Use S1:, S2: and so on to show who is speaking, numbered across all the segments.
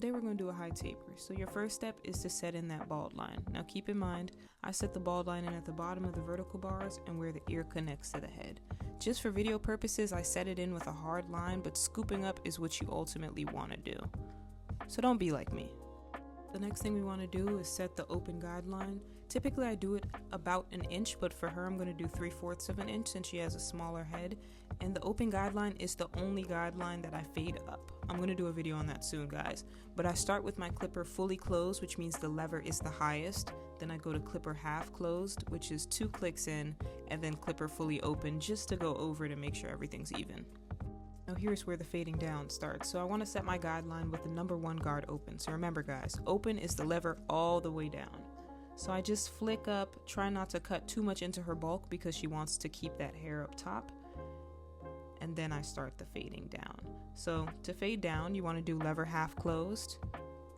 S1: Today we're going to do a high taper. So your first step is to set in that bald line. Now keep in mind, I set the bald line in at the bottom of the vertical bars and where the ear connects to the head. Just for video purposes, I set it in with a hard line, but scooping up is what you ultimately want to do. So don't be like me. The next thing we want to do is set the open guideline. Typically I do it about an inch, but for her I'm going to do 3/4 of an inch since she has a smaller head. And the open guideline is the only guideline that I fade up. I'm going to do a video on that soon, guys. But I start with my clipper fully closed, which means the lever is the highest. Then I go to clipper half closed, which is 2 clicks in, and then clipper fully open just to go over to make sure everything's even. Now here's where the fading down starts. So I want to set my guideline with the number 1 guard open. So remember guys, open is the lever all the way down. So I just flick up, try not to cut too much into her bulk because she wants to keep that hair up top. And then I start the fading down. So to fade down, you want to do lever half closed.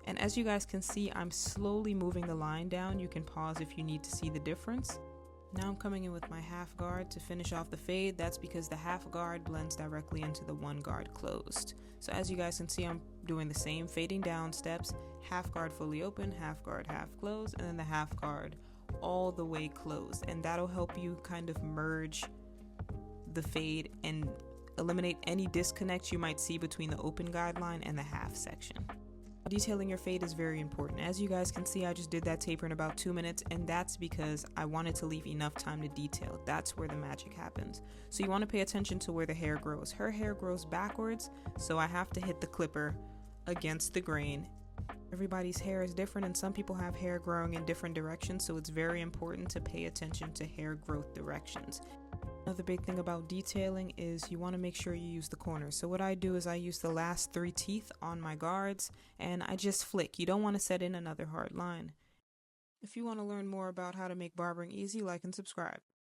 S1: And as you guys can see, I'm slowly moving the line down. You can pause if you need to see the difference. Now I'm coming in with my half guard to finish off the fade. That's because the half guard blends directly into the 1 guard closed. So as you guys can see, I'm doing the same fading down steps, half guard fully open, half guard half closed, and then the half guard all the way closed. And that'll help you kind of merge the fade and eliminate any disconnect you might see between the open guideline and the half section. Detailing your fade is very important. As you guys can see, I just did that taper in about 2 minutes, and that's because I wanted to leave enough time to detail. That's where the magic happens. So you want to pay attention to where the hair grows. Her hair grows backwards, so I have to hit the clipper against the grain. Everybody's hair is different, and some people have hair growing in different directions, so it's very important to pay attention to hair growth directions. Another big thing about detailing is you want to make sure you use the corners. So what I do is I use the last 3 teeth on my guards and I just flick. You don't want to set in another hard line. If you want to learn more about how to make barbering easy, like and subscribe.